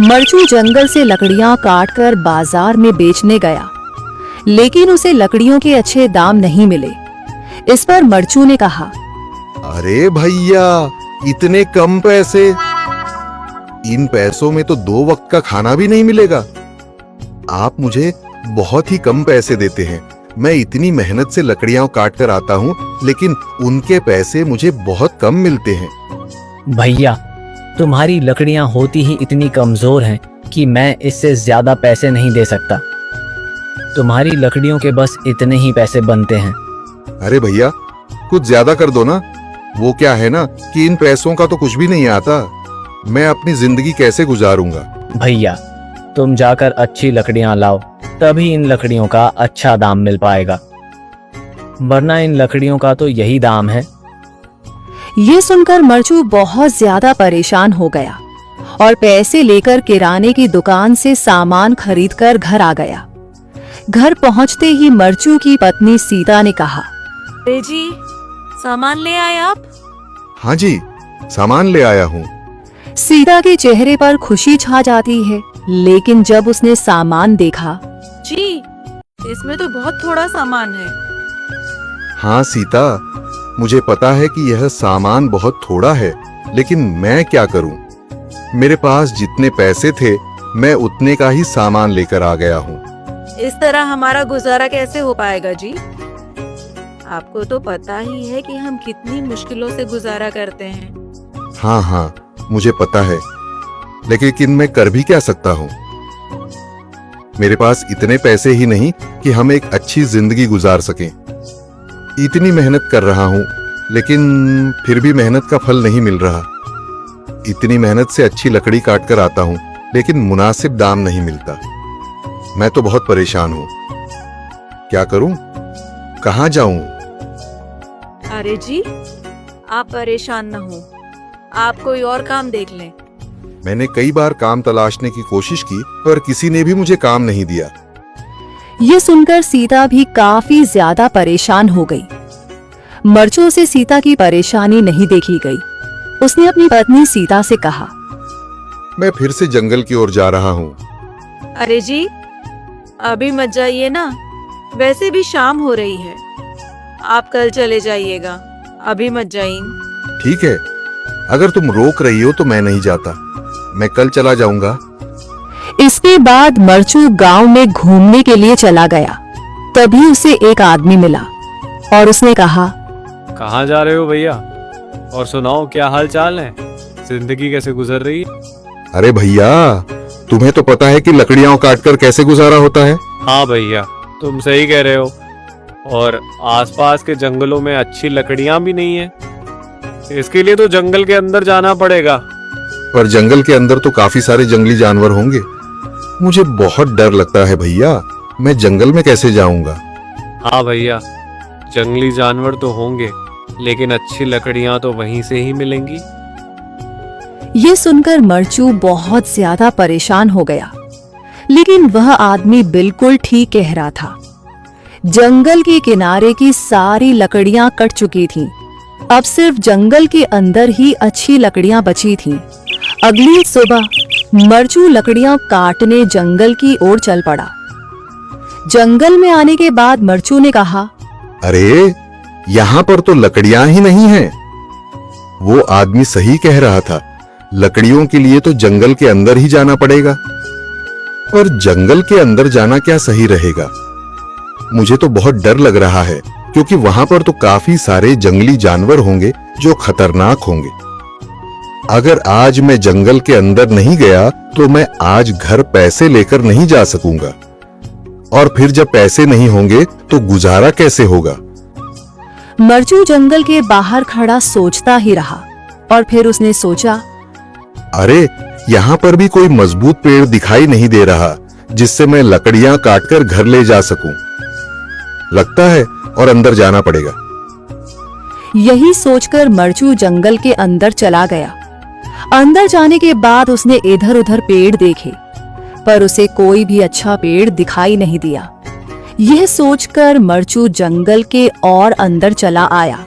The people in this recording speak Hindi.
मरचू जंगल से लकड़ियां काटकर बाजार में बेचने गया, लेकिन उसे लकड़ियों के अच्छे दाम नहीं मिले। इस पर मरचू ने कहा, अरे भैया, इतने कम पैसे? इन पैसों में तो 2 वक्त का खाना भी नहीं मिलेगा। आप मुझे बहुत ही कम पैसे देते हैं। मैं इतनी मेहनत से लकड़ियां काट कर आता हूँ, लेकिन उनके पैसे मुझे बहुत कम मिलते हैं। भैया, तुम्हारी लकड़ियां होती ही इतनी कमजोर हैं कि मैं इससे ज्यादा पैसे नहीं दे सकता। तुम्हारी लकड़ियों के बस इतने ही पैसे बनते हैं। अरे भैया, कुछ ज्यादा कर दो ना। वो क्या है ना कि इन पैसों का तो कुछ भी नहीं आता। मैं अपनी जिंदगी कैसे गुजारूंगा? भैया, तुम जाकर अच्छी लकड़ियां लाओ, तभी इन लकड़ियों का अच्छा दाम मिल पाएगा, वरना इन लकड़ियों का तो यही दाम है। ये सुनकर मरचू बहुत ज्यादा परेशान हो गया और पैसे लेकर किराने की दुकान से सामान खरीदकर घर आ गया। घर पहुंचते ही मरचू की पत्नी सीता ने कहा, अरे जी, सामान ले आए आप? हाँ जी, सामान ले आया हूँ। सीता के चेहरे पर खुशी छा जाती है, लेकिन जब उसने सामान देखा, जी, इसमें तो बहुत थोड़ा सामान है। हाँ सीता, मुझे पता है कि यह सामान बहुत थोड़ा है, लेकिन मैं क्या करूं? मेरे पास जितने पैसे थे, मैं उतने का ही सामान लेकर आ गया हूँ। इस तरह हमारा गुजारा कैसे हो पाएगा जी? आपको तो पता ही है कि हम कितनी मुश्किलों से गुजारा करते हैं। हाँ, मुझे पता है, लेकिन मैं कर भी क्या सकता हूँ? मेरे पास इतने पैसे ही नहीं कि हम एक अच्छी जिंदगी गुजार सकें। इतनी मेहनत कर रहा हूँ, लेकिन फिर भी मेहनत का फल नहीं मिल रहा। इतनी मेहनत से अच्छी लकड़ी काट कर आता हूँ, लेकिन मुनासिब दाम नहीं मिलता। मैं तो बहुत परेशान हूँ। क्या करूँ? कहाँ जाऊँ? अरे जी, आप परेशान न हो, आप कोई और काम देख लें। मैंने कई बार काम तलाशने की कोशिश की, पर किसी ने भी मुझे काम नहीं दिया। ये सुनकर सीता भी काफी ज्यादा परेशान हो गई। मरचू से सीता की परेशानी नहीं देखी गई। उसने अपनी पत्नी सीता से कहा, मैं फिर से जंगल की ओर जा रहा हूँ। अरे जी, अभी मत जाइए ना, वैसे भी शाम हो रही है। आप कल चले जाइएगा, अभी मत जाइए। ठीक है, अगर तुम रोक रही हो तो मैं नहीं जाता। मैं कल चला जाऊंगा। इसके बाद मरचू गांव में घूमने के लिए चला गया। तभी उसे एक आदमी मिला और उसने कहा, कहाँ जा रहे हो भैया? और सुनाओ, क्या हाल चाल है? जिंदगी कैसे गुजर रही है? अरे भैया, तुम्हें तो पता है कि लकड़ियां काटकर कैसे गुजारा होता है। हाँ भैया, तुम सही कह रहे हो। और आसपास के जंगलों में अच्छी लकड़ियां भी नहीं है। इसके लिए तो जंगल के अंदर जाना पड़ेगा। पर जंगल के अंदर तो काफी सारे जंगली जानवर होंगे। मुझे बहुत डर लगता है भैया, मैं जंगल में कैसे जाऊंगा? हाँ भैया, जंगली जानवर तो होंगे, लेकिन अच्छी लकड़ियां तो वहीं से ही मिलेंगी। ये सुनकर मरचू बहुत ज्यादा परेशान हो गया, लेकिन वह आदमी बिल्कुल ठीक कह रहा था। जंगल के किनारे की सारी लकड़ियां कट चुकी थीं। अब सिर्फ जंगल के अंदर ही अच्छी लकड़ियां बची थीं। अगली सुबह मरचू लकड़ियां काटने जंगल की ओर चल पड़ा। जंगल में आने के बाद मरचू ने कहा, अरे, यहाँ पर तो लकड़ियां ही नहीं हैं। वो आदमी सही कह रहा था, लकड़ियों के लिए तो जंगल के अंदर ही जाना पड़ेगा। और जंगल के अंदर जाना क्या सही रहेगा? मुझे तो बहुत डर लग रहा है, क्योंकि वहां पर तो काफी सारे जंगली जानवर होंगे जो खतरनाक होंगे। अगर आज मैं जंगल के अंदर नहीं गया तो मैं आज घर पैसे लेकर नहीं जा सकूंगा, और फिर जब पैसे नहीं होंगे तो गुजारा कैसे होगा? मरचू जंगल के बाहर खड़ा सोचता ही रहा और फिर उसने सोचा, अरे, यहाँ पर भी कोई मजबूत पेड़ दिखाई नहीं दे रहा जिससे मैं लकड़ियां काटकर घर ले जा सकूं। लगता है और अंदर जाना पड़ेगा। यही सोचकर मरचू जंगल के अंदर चला गया। अंदर जाने के बाद उसने इधर उधर पेड़ देखे, पर उसे कोई भी अच्छा पेड़ दिखाई नहीं दिया। यह सोचकर मरचू जंगल के और अंदर चला आया।